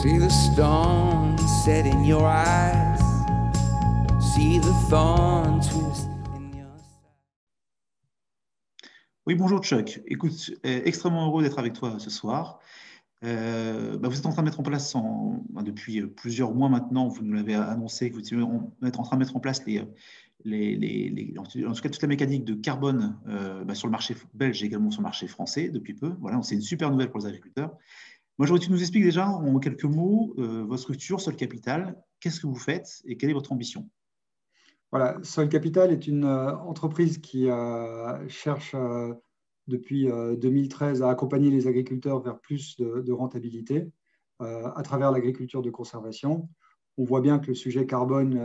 See the stone set in your eyes. See the thorn twist in your side. Oui, bonjour Chuck. Écoute, extrêmement heureux d'être avec toi ce soir. Vous êtes en train de mettre en place, depuis plusieurs mois maintenant, vous nous l'avez annoncé, que vous êtes en train de mettre en place en tout cas toute la mécanique de carbone sur le marché belge et également sur le marché français depuis peu. Voilà, c'est une super nouvelle pour les agriculteurs. Moi, j'aurais que tu nous expliques déjà en quelques mots votre structure, Sol Capital, qu'est-ce que vous faites et quelle est votre ambition? Voilà, Sol Capital est une entreprise qui cherche depuis 2013 à accompagner les agriculteurs vers plus de rentabilité à travers l'agriculture de conservation. On voit bien que le sujet carbone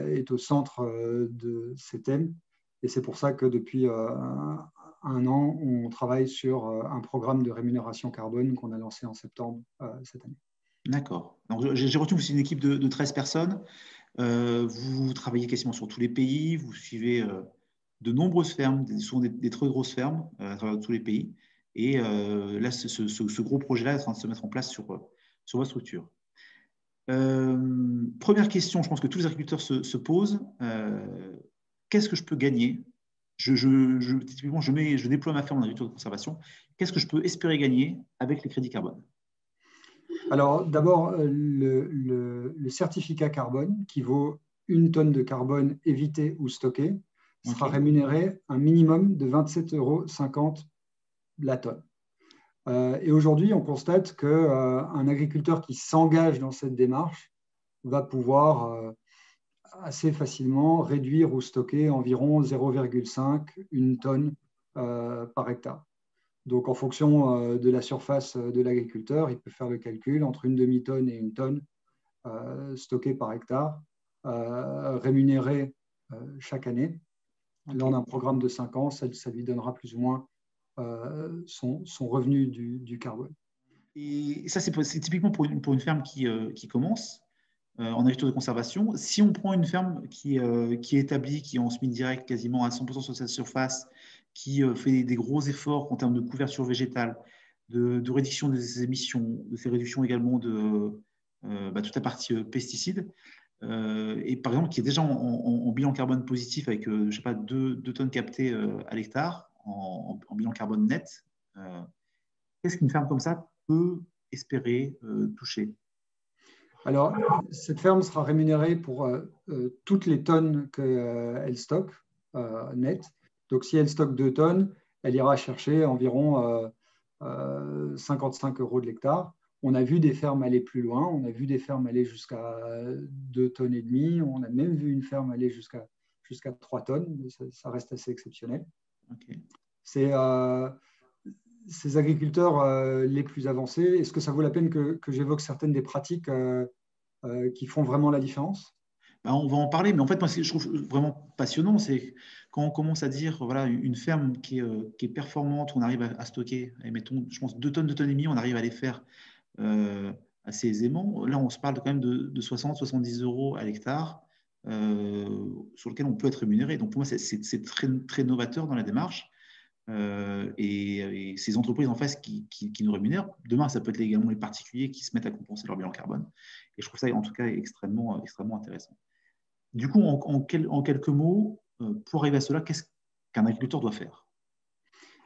est au centre de ces thèmes et c'est pour ça que depuis un an, on travaille sur un programme de rémunération carbone qu'on a lancé en septembre cette année. D'accord. J'ai retenu que c'est une équipe de 13 personnes. Vous travaillez quasiment sur tous les pays, vous suivez de nombreuses fermes, souvent des très grosses fermes à travers tous les pays. Et là, ce gros projet-là est en train de se mettre en place sur votre structure. Première question, je pense que tous les agriculteurs se posent. Qu'est-ce que je peux gagner? Typiquement, je déploie ma ferme en agriculture de conservation. Qu'est-ce que je peux espérer gagner avec les crédits carbone? Alors, d'abord, le certificat carbone, qui vaut 1 tonne de carbone évité ou stocké, sera rémunéré un minimum de 27,50 € la tonne. Et aujourd'hui, on constate qu'un agriculteur qui s'engage dans cette démarche va pouvoir assez facilement réduire ou stocker environ 0,5, 1 tonne par hectare. Donc, en fonction de la surface de l'agriculteur, il peut faire le calcul entre une demi-tonne et 1 tonne stockée par hectare, rémunérée chaque année. Lors d'un programme de 5 ans, ça lui donnera plus ou moins son revenu du carbone. Et ça, c'est typiquement pour une ferme qui commence en agriculture de conservation. Si on prend une ferme qui est établie, qui est en semi-direct quasiment à 100% sur sa surface, qui fait des gros efforts en termes de couverture végétale, de réduction des émissions, de ces réductions également de toute la partie pesticides, et par exemple qui est déjà en bilan carbone positif avec, je sais pas, 2 tonnes captées à l'hectare en bilan carbone net, qu'est-ce qu'une ferme comme ça peut espérer toucher? Alors, cette ferme sera rémunérée pour toutes les tonnes qu'elle stocke net. Donc, si elle stocke 2 tonnes, elle ira chercher environ 55 € de l'hectare. On a vu des fermes aller plus loin. On a vu des fermes aller jusqu'à 2 tonnes et demie. On a même vu une ferme aller jusqu'à 3 tonnes. Ça reste assez exceptionnel. Okay. C'est ces agriculteurs les plus avancés. Est-ce que ça vaut la peine que j'évoque certaines des pratiques qui font vraiment la différence? On va en parler, mais en fait, moi, ce que je trouve vraiment passionnant, c'est quand on commence à dire, voilà, une ferme qui est performante, on arrive à stocker, et mettons, je pense, 2 tonnes, 2 tonnes et demie, on arrive à les faire assez aisément. Là, on se parle quand même de 60, 70 € à l'hectare sur lequel on peut être rémunéré. Donc, pour moi, c'est très, très novateur dans la démarche. Et ces entreprises en face qui nous rémunèrent, demain, ça peut être également les particuliers qui se mettent à compenser leur bilan carbone. Et je trouve ça, en tout cas, extrêmement intéressant. Du coup, en quelques mots, pour arriver à cela, qu'est-ce qu'un agriculteur doit faire?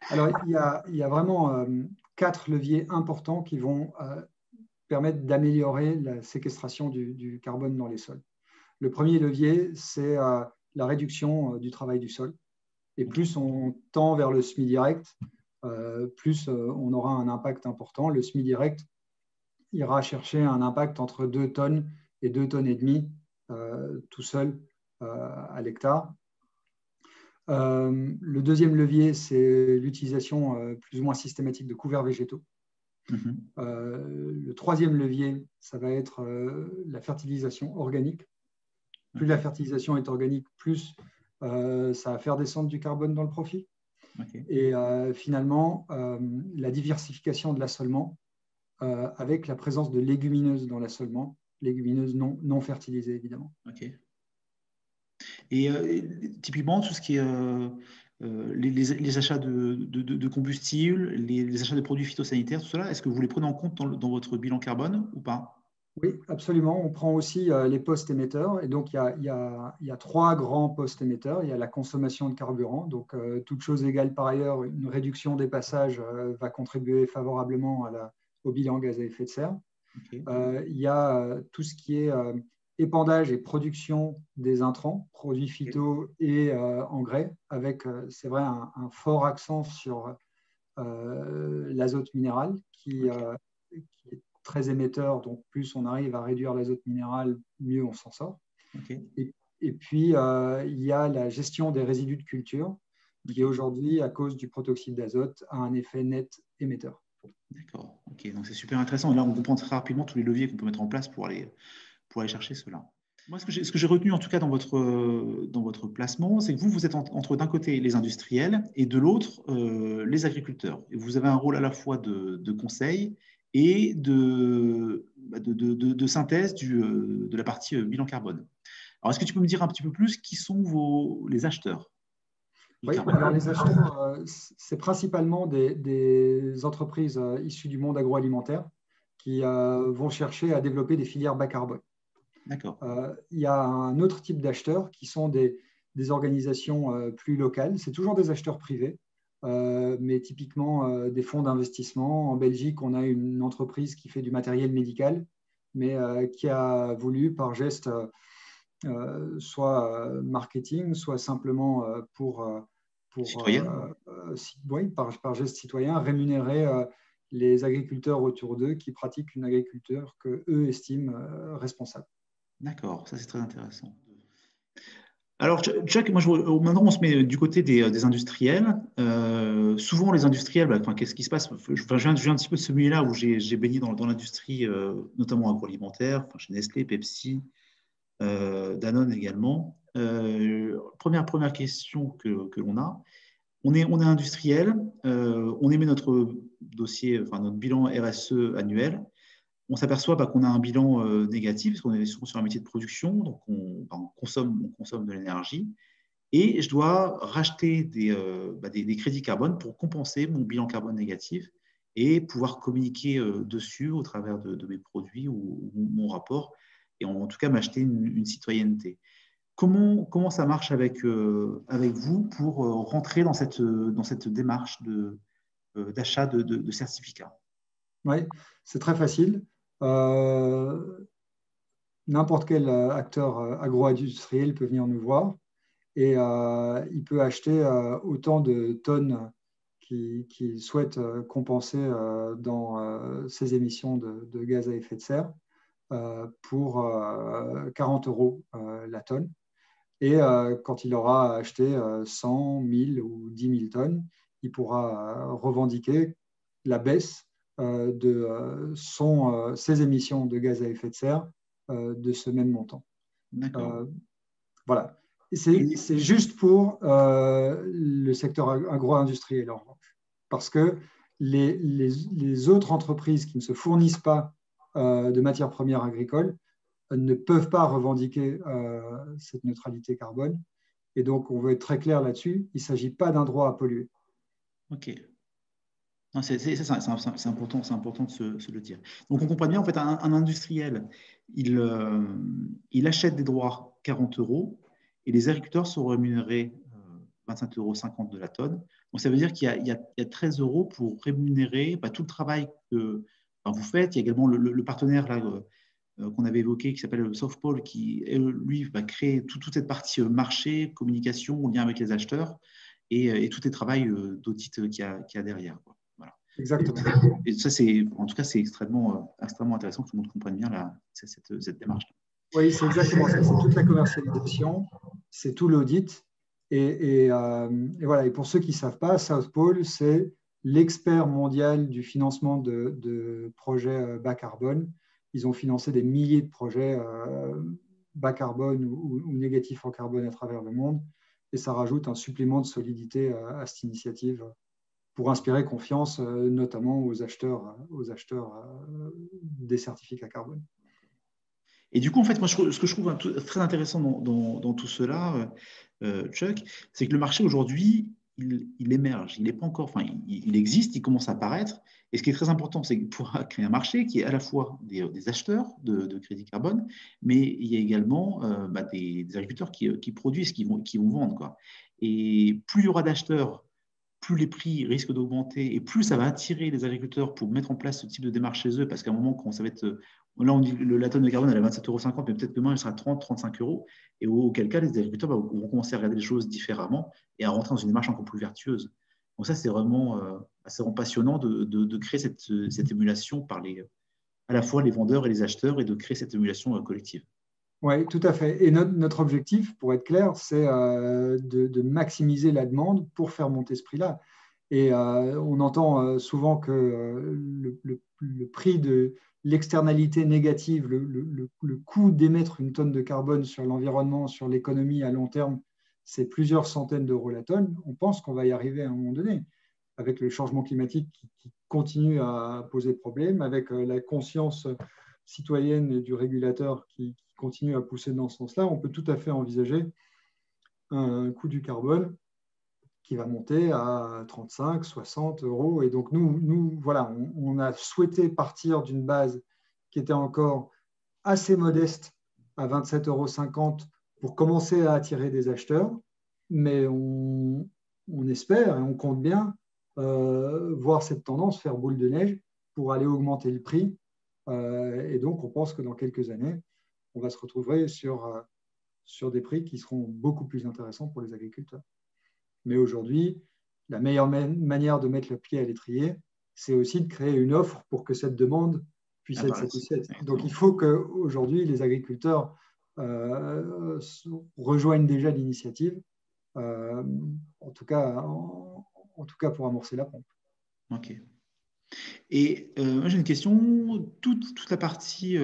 Alors, il y a vraiment 4 leviers importants qui vont permettre d'améliorer la séquestration du carbone dans les sols. Le premier levier, c'est la réduction du travail du sol. Et plus on tend vers le semi-direct, plus on aura un impact important. Le semi-direct ira chercher un impact entre 2 tonnes et 2 tonnes et demie tout seul à l'hectare. Le deuxième levier, c'est l'utilisation plus ou moins systématique de couverts végétaux. Le troisième levier, ça va être la fertilisation organique. Plus la fertilisation est organique, plus ça va faire descendre du carbone dans le profil. Et finalement, la diversification de l'assolement avec la présence de légumineuses dans l'assolement, légumineuses non fertilisées évidemment. Et typiquement, tout ce qui est les achats de combustible, les achats de produits phytosanitaires, tout cela, est-ce que vous les prenez en compte dans votre bilan carbone ou pas? Oui, absolument. On prend aussi les postes émetteurs. Et donc, il y a 3 grands postes émetteurs. Il y a la consommation de carburant. Donc, toute chose égale par ailleurs, une réduction des passages va contribuer favorablement au bilan gaz à effet de serre. Okay. Il y a tout ce qui est épandage et production des intrants, produits phyto et engrais, avec, c'est vrai, un fort accent sur l'azote minéral qui est très émetteur. Donc, plus on arrive à réduire l'azote minéral, mieux on s'en sort. Okay. Et puis, il y a la gestion des résidus de culture qui, aujourd'hui, à cause du protoxyde d'azote, a un effet net émetteur. D'accord, ok, donc c'est super intéressant. Et là, on comprend très rapidement tous les leviers qu'on peut mettre en place pour aller chercher cela. Moi, ce que j'ai retenu en tout cas dans votre placement, c'est que vous êtes entre d'un côté les industriels et de l'autre les agriculteurs. Et vous avez un rôle à la fois de conseil et de synthèse de la partie bilan carbone. Alors, est-ce que tu peux me dire un petit peu plus qui sont les acheteurs? Oui, alors les acheteurs, c'est principalement des entreprises issues du monde agroalimentaire qui vont chercher à développer des filières bas carbone. D'accord. Il y a un autre type d'acheteurs qui sont des organisations plus locales. C'est toujours des acheteurs privés, mais typiquement des fonds d'investissement. En Belgique, on a une entreprise qui fait du matériel médical, mais qui a voulu, par geste soit marketing, soit simplement par geste citoyen, rémunérer les agriculteurs autour d'eux qui pratiquent une agriculture qu'eux estiment responsable. D'accord, ça c'est très intéressant. Alors, Chuck, maintenant on se met du côté des industriels. Souvent, les industriels, qu'est-ce qui se passe? Je viens un petit peu de ce milieu-là où j'ai baigné dans l'industrie, notamment agroalimentaire, chez Nestlé, Pepsi, Danone également. Première question que l'on a. On est industriel, on émet notre dossier, notre bilan RSE annuel. On s'aperçoit qu'on a un bilan négatif parce qu'on est souvent sur un métier de production, donc on consomme de l'énergie. Et je dois racheter des crédits carbone pour compenser mon bilan carbone négatif et pouvoir communiquer dessus au travers de mes produits ou mon rapport, et en tout cas m'acheter une citoyenneté. Comment ça marche avec vous pour rentrer dans cette démarche d'achat de certificats? Oui, c'est très facile. N'importe quel acteur agro-industriel peut venir nous voir et il peut acheter autant de tonnes qu'il souhaite compenser dans ses émissions de gaz à effet de serre pour 40 € la tonne. Et quand il aura acheté 100, 1000 ou 10 000 tonnes, il pourra revendiquer la baisse de ses émissions de gaz à effet de serre de ce même montant. D'accord. Voilà. C'est juste pour le secteur agro-industriel en revanche. Parce que les autres entreprises qui ne se fournissent pas de matières premières agricoles ne peuvent pas revendiquer cette neutralité carbone. Et donc, on veut être très clair là-dessus. Il ne s'agit pas d'un droit à polluer. OK. C'est important de se le dire. Donc, on comprend bien, en fait, un industriel, il achète des droits 40 € et les agriculteurs sont rémunérés 25,50 € de la tonne. Donc, ça veut dire qu'il y a 13 € pour rémunérer tout le travail que vous faites. Il y a également le partenaire là, qu'on avait évoqué, qui s'appelle Softpol, qui, lui, va créer toute cette partie marché, communication, en lien avec les acheteurs et tout les travail d'audit qu'il y a derrière, quoi. Voilà. Exactement. Et ça, en tout cas, c'est extrêmement intéressant que tout le monde comprenne bien cette démarche. Oui, c'est exactement ça. C'est toute la commercialisation, c'est tout l'audit. Et voilà. Et pour ceux qui ne savent pas, Southpol, c'est l'expert mondial du financement de projets bas carbone. Ils ont financé des milliers de projets bas carbone ou négatifs en carbone à travers le monde. Et ça rajoute un supplément de solidité à cette initiative pour inspirer confiance, notamment aux acheteurs des certificats carbone. Et du coup, en fait, moi, ce que je trouve très intéressant dans tout cela, Chuck, c'est que le marché aujourd'hui, il émerge. Il n'est pas encore, enfin, il existe, il commence à apparaître. Et ce qui est très important, c'est pour créer un marché qui est à la fois des acheteurs de crédit carbone, mais il y a également des agriculteurs qui produisent, qui vont vendre, quoi. Et plus il y aura d'acheteurs, plus les prix risquent d'augmenter et plus ça va attirer les agriculteurs pour mettre en place ce type de démarche chez eux, parce qu'à un moment, quand ça va être. Là, on dit la tonne de carbone, elle est à 27,50 €, mais peut-être que demain, elle sera à 30, 35 €. Et auquel cas, les agriculteurs vont commencer à regarder les choses différemment et à rentrer dans une démarche encore plus vertueuse. Donc, ça, c'est vraiment passionnant de créer cette émulation par à la fois les vendeurs et les acheteurs et de créer cette émulation collective. Oui, tout à fait. Et notre objectif, pour être clair, c'est de maximiser la demande pour faire monter ce prix-là. Et on entend souvent que le prix de l'externalité négative, le coût d'émettre une tonne de carbone sur l'environnement, sur l'économie à long terme, c'est plusieurs centaines d'euros la tonne. On pense qu'on va y arriver à un moment donné, avec le changement climatique qui continue à poser problème, avec la conscience citoyenne et du régulateur qui continue à pousser dans ce sens-là. On peut tout à fait envisager un coût du carbone qui va monter à 35, 60 €. Et donc, nous voilà, on a souhaité partir d'une base qui était encore assez modeste à 27,50 € pour commencer à attirer des acheteurs. Mais on espère et on compte bien voir cette tendance faire boule de neige pour aller augmenter le prix. Et donc, on pense que dans quelques années, on va se retrouver sur des prix qui seront beaucoup plus intéressants pour les agriculteurs. Mais aujourd'hui, la meilleure manière de mettre le pied à l'étrier, c'est aussi de créer une offre pour que cette demande puisse être satisfaite. Donc, il faut qu'aujourd'hui, les agriculteurs rejoignent déjà l'initiative, en tout cas pour amorcer la pompe. OK. Et j'ai une question, toute la partie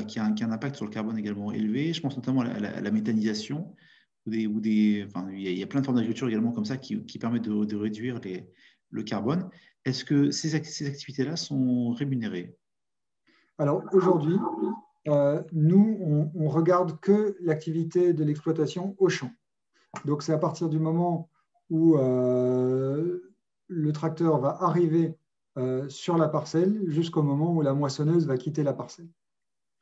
qui a un impact sur le carbone également élevé, je pense notamment à la méthanisation, il y a plein de formes d'agriculture également comme ça qui permettent de réduire le carbone. Est-ce que ces activités-là sont rémunérées? Alors aujourd'hui, nous, on regarde que l'activité de l'exploitation au champ. Donc c'est à partir du moment où le tracteur va arriver sur la parcelle jusqu'au moment où la moissonneuse va quitter la parcelle.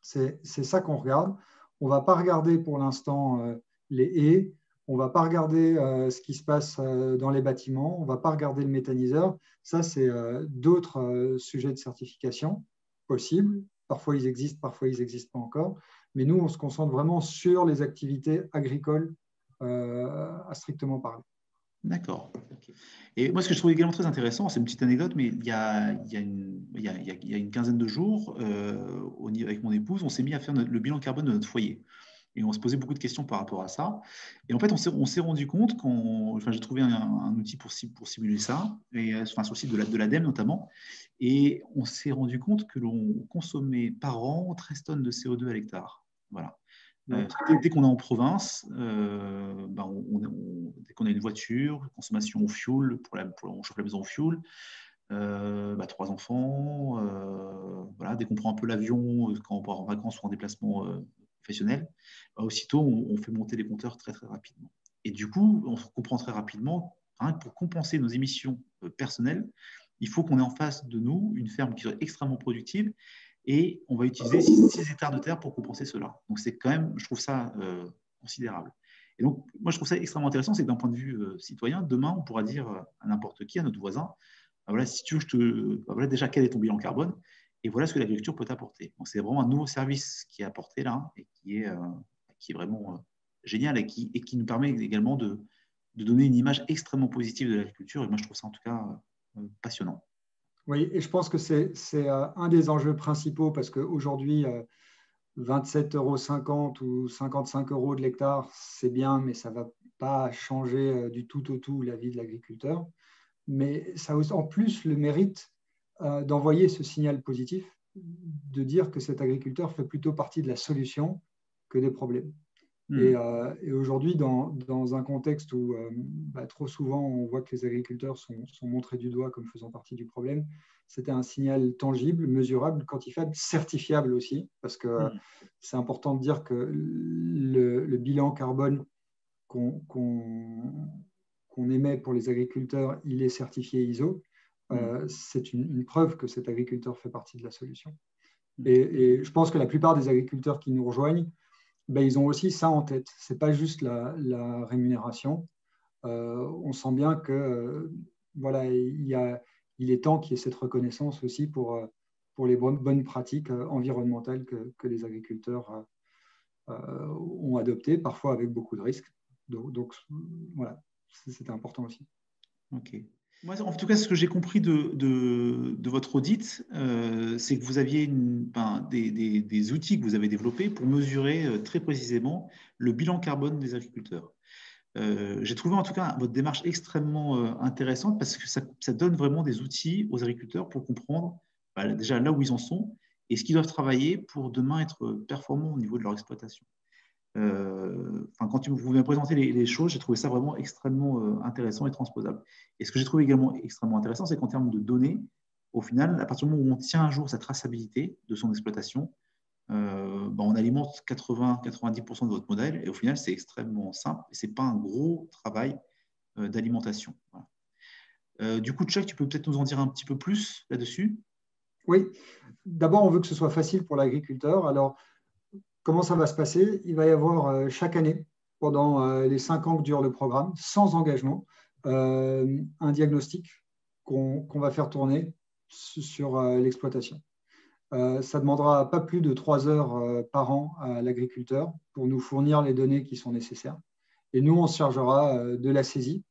C'est ça qu'on regarde. On ne va pas regarder pour l'instant les haies, on ne va pas regarder ce qui se passe dans les bâtiments, on ne va pas regarder le méthaniseur. Ça, c'est d'autres sujets de certification possibles. Parfois, ils existent, parfois, ils n'existent pas encore. Mais nous, on se concentre vraiment sur les activités agricoles à strictement parler. D'accord. Okay. Et moi, ce que je trouve également très intéressant, c'est une petite anecdote, mais il y a une quinzaine de jours, avec mon épouse, on s'est mis à faire le bilan carbone de notre foyer. Et on se posait beaucoup de questions par rapport à ça. Et en fait, on s'est rendu compte j'ai trouvé un outil pour simuler ça, sur le site de l'ADEME notamment. Et on s'est rendu compte que l'on consommait par an 13 tonnes de CO2 à l'hectare. Voilà. Dès qu'on est en province, dès qu'on a une voiture, consommation au fioul, on chauffe la maison au fioul, 3 enfants, dès qu'on prend un peu l'avion, quand on part en vacances ou en déplacement professionnel, aussitôt on fait monter les compteurs très très rapidement. Et du coup, on comprend très rapidement, pour compenser nos émissions personnelles, il faut qu'on ait en face de nous une ferme qui soit extrêmement productive. Et on va utiliser 6 hectares de terre pour compenser cela. Donc, c'est quand même, je trouve ça considérable. Et donc, moi, je trouve ça extrêmement intéressant, c'est que d'un point de vue citoyen, demain, on pourra dire à n'importe qui, à notre voisin, voilà, si tu veux, voilà déjà quel est ton bilan carbone, et voilà ce que l'agriculture peut t'apporter. Donc, c'est vraiment un nouveau service qui est apporté là, et qui est vraiment génial, et qui nous permet également de donner une image extrêmement positive de l'agriculture. Et moi, je trouve ça en tout cas passionnant. Oui, et je pense que c'est un des enjeux principaux parce qu'aujourd'hui, 27,50 € ou 55 € de l'hectare, c'est bien, mais ça ne va pas changer du tout au tout la vie de l'agriculteur. Mais ça a en plus le mérite d'envoyer ce signal positif, de dire que cet agriculteur fait plutôt partie de la solution que des problèmes. Et aujourd'hui, dans un contexte où trop souvent on voit que les agriculteurs sont montrés du doigt comme faisant partie du problème, c'était un signal tangible, mesurable, quantifiable, certifiable aussi, parce que c'est important de dire que le bilan carbone qu'on qu'on émet pour les agriculteurs, il est certifié ISO. C'est une preuve que cet agriculteur fait partie de la solution. Et je pense que la plupart des agriculteurs qui nous rejoignent, ils ont aussi ça en tête. Ce n'est pas juste la rémunération. On sent bien que voilà, il est temps qu'il y ait cette reconnaissance aussi pour les bonnes pratiques environnementales que les agriculteurs ont adoptées, parfois avec beaucoup de risques. Donc voilà, c'était important aussi. Ok. Moi, en tout cas, ce que j'ai compris de votre audit, c'est que vous aviez des outils que vous avez développés pour mesurer très précisément le bilan carbone des agriculteurs. J'ai trouvé en tout cas votre démarche extrêmement intéressante parce que ça donne vraiment des outils aux agriculteurs pour comprendre déjà là où ils en sont et ce qu'ils doivent travailler pour demain être performants au niveau de leur exploitation. Quand vous m'avez présenté les choses, j'ai trouvé ça vraiment extrêmement intéressant et transposable. Et ce que j'ai trouvé également extrêmement intéressant, c'est qu'en termes de données, au final, à partir du moment où on tient à jour sa traçabilité de son exploitation, on alimente 80-90% de votre modèle et au final, c'est extrêmement simple et ce n'est pas un gros travail d'alimentation. Voilà. Du coup, Chuck, tu peux peut-être nous en dire un petit peu plus là-dessus? Oui. D'abord, on veut que ce soit facile pour l'agriculteur. Alors, comment ça va se passer? Il va y avoir chaque année, pendant les 5 ans que dure le programme, sans engagement, un diagnostic qu'on va faire tourner sur l'exploitation. Ça demandera pas plus de 3 heures par an à l'agriculteur pour nous fournir les données qui sont nécessaires. Et nous, on se chargera de la saisie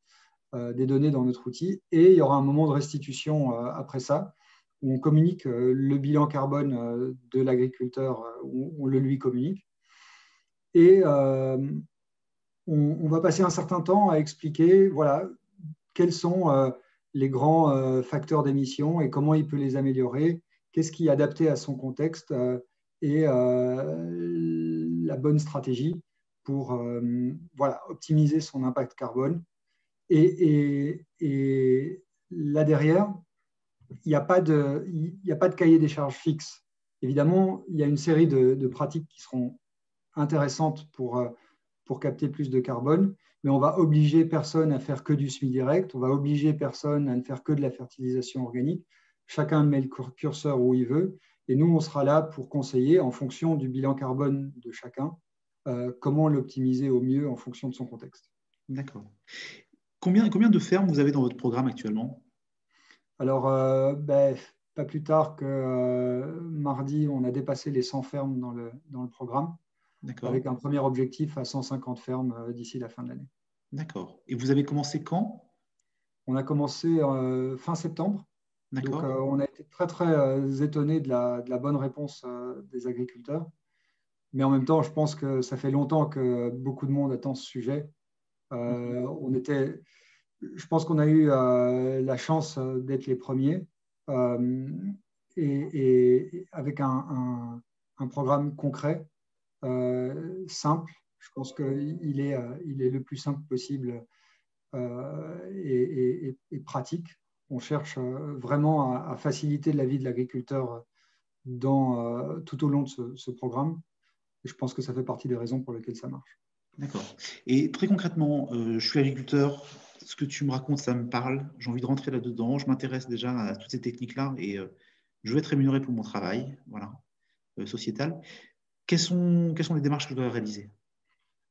des données dans notre outil. Et il y aura un moment de restitution après ça, où on communique le bilan carbone de l'agriculteur, on le lui communique. Et on va passer un certain temps à expliquer voilà, quels sont les grands facteurs d'émission et comment il peut les améliorer, qu'est-ce qui est adapté à son contexte et la bonne stratégie pour voilà, optimiser son impact carbone. Et là derrière, il n'y a pas de cahier des charges fixe. Évidemment, il y a une série de pratiques qui seront intéressantes pour capter plus de carbone, mais on va obliger personne à faire que du semi-direct, on va obliger personne à ne faire que de la fertilisation organique. Chacun met le curseur où il veut, et nous, on sera là pour conseiller en fonction du bilan carbone de chacun, comment l'optimiser au mieux en fonction de son contexte. D'accord. Combien de fermes vous avez dans votre programme actuellement? Alors, pas plus tard que mardi, on a dépassé les 100 fermes dans le programme, avec un premier objectif à 150 fermes d'ici la fin de l'année. D'accord. Et vous avez commencé quand? On a commencé fin septembre. Donc, on a été très, très étonnés de la bonne réponse des agriculteurs. Mais en même temps, je pense que ça fait longtemps que beaucoup de monde attend ce sujet. Je pense qu'on a eu la chance d'être les premiers et avec un programme concret, simple. Je pense qu'il est le plus simple possible et pratique. On cherche vraiment à faciliter la vie de l'agriculteur tout au long de ce programme. Et je pense que ça fait partie des raisons pour lesquelles ça marche. D'accord. Et très concrètement, je suis agriculteur, ce que tu me racontes, ça me parle, j'ai envie de rentrer là-dedans, je m'intéresse déjà à toutes ces techniques-là et je veux être rémunéré pour mon travail, voilà, sociétal. Quelles sont les démarches que je dois réaliser?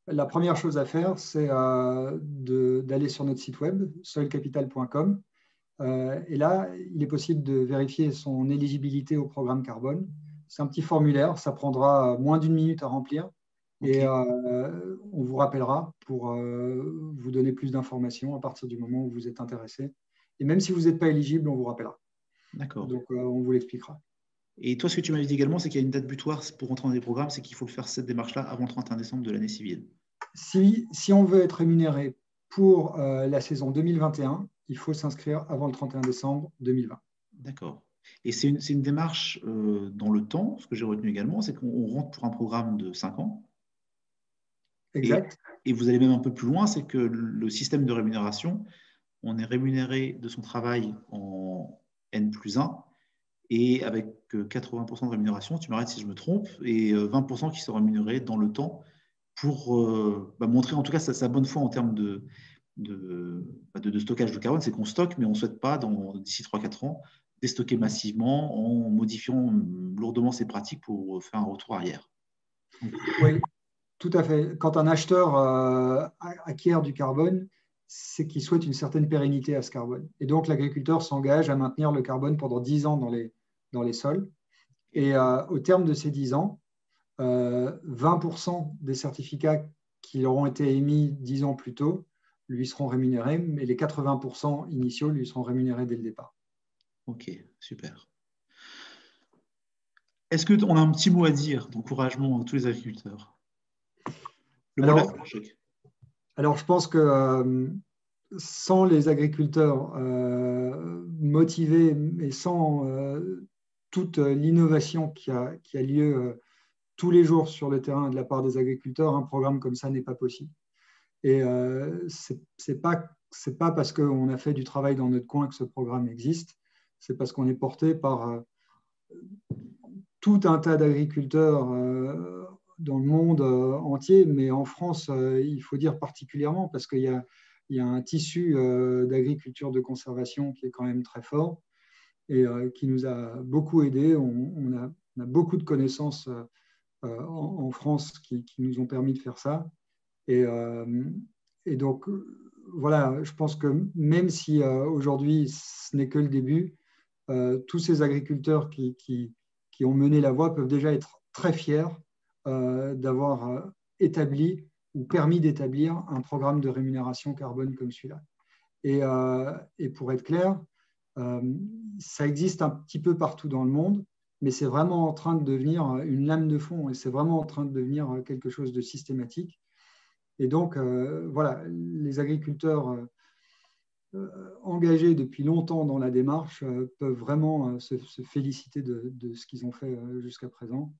La première chose à faire, c'est d'aller sur notre site web, soilcapital.com. Et là, il est possible de vérifier son éligibilité au programme carbone. C'est un petit formulaire, ça prendra moins d'1 minute à remplir. Okay. Et on vous rappellera pour vous donner plus d'informations à partir du moment où vous êtes intéressé. Et même si vous n'êtes pas éligible, on vous rappellera. D'accord. Donc, on vous l'expliquera. Et toi, ce que tu m'avais dit également, c'est qu'il y a une date butoir pour rentrer dans les programmes, c'est qu'il faut faire cette démarche-là avant le 31 décembre de l'année civile. Si on veut être rémunéré pour la saison 2021, il faut s'inscrire avant le 31 décembre 2020. D'accord. Et c'est une démarche dans le temps. Ce que j'ai retenu également, c'est qu'on rentre pour un programme de 5 ans. Exact. Et vous allez même un peu plus loin, c'est que le système de rémunération, on est rémunéré de son travail en N+1 et avec 80% de rémunération, tu m'arrêtes si je me trompe, et 20% qui sont rémunérés dans le temps pour montrer en tout cas sa bonne foi en termes de stockage de carbone, c'est qu'on stocke, mais on ne souhaite pas, d'ici 3-4 ans, déstocker massivement en modifiant lourdement ces pratiques pour faire un retour arrière. Oui, tout à fait. Quand un acheteur acquiert du carbone, c'est qu'il souhaite une certaine pérennité à ce carbone. Et donc, l'agriculteur s'engage à maintenir le carbone pendant 10 ans dans les sols. Et au terme de ces 10 ans, 20% des certificats qui auront été émis 10 ans plus tôt lui seront rémunérés, mais les 80% initiaux lui seront rémunérés dès le départ. Ok, super. Est-ce qu'on a un petit mot à dire d'encouragement à tous les agriculteurs? Alors, je pense que sans les agriculteurs motivés et sans toute l'innovation qui a lieu tous les jours sur le terrain de la part des agriculteurs, un programme comme ça n'est pas possible. Et c'est pas parce qu'on a fait du travail dans notre coin que ce programme existe, c'est parce qu'on est porté par tout un tas d'agriculteurs dans le monde entier, mais en France, il faut dire particulièrement parce qu'il y a un tissu d'agriculture de conservation qui est quand même très fort et qui nous a beaucoup aidés. On a beaucoup de connaissances en France qui nous ont permis de faire ça. Et donc, voilà, je pense que même si aujourd'hui, ce n'est que le début, tous ces agriculteurs qui ont mené la voie peuvent déjà être très fiers d'avoir établi ou permis d'établir un programme de rémunération carbone comme celui-là. Et pour être clair, ça existe un petit peu partout dans le monde, mais c'est vraiment en train de devenir une lame de fond et c'est vraiment en train de devenir quelque chose de systématique. Et donc, voilà, les agriculteurs engagés depuis longtemps dans la démarche peuvent vraiment se féliciter de ce qu'ils ont fait jusqu'à présent.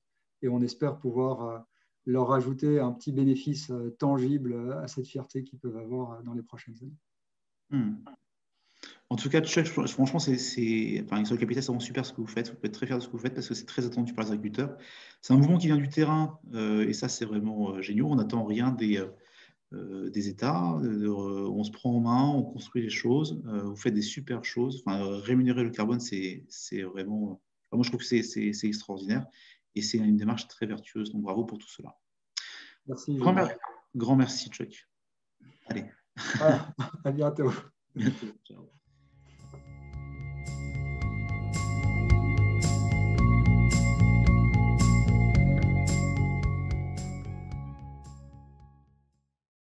Et on espère pouvoir leur rajouter un petit bénéfice tangible à cette fierté qu'ils peuvent avoir dans les prochaines années. En tout cas, Chuck, franchement, enfin, sur le Capital, c'est vraiment super ce que vous faites. Vous pouvez être très fiers de ce que vous faites parce que c'est très attendu par les agriculteurs. C'est un mouvement qui vient du terrain et ça, c'est vraiment génial. On n'attend rien des États. On se prend en main, on construit les choses. Vous faites des super choses. Enfin, rémunérer le carbone, c'est vraiment. Enfin, moi, je trouve que c'est extraordinaire et c'est une démarche très vertueuse. Donc, bravo pour tout cela. Merci. Grand merci, Chuck. Allez. Voilà, à bientôt. Bientôt. Ciao.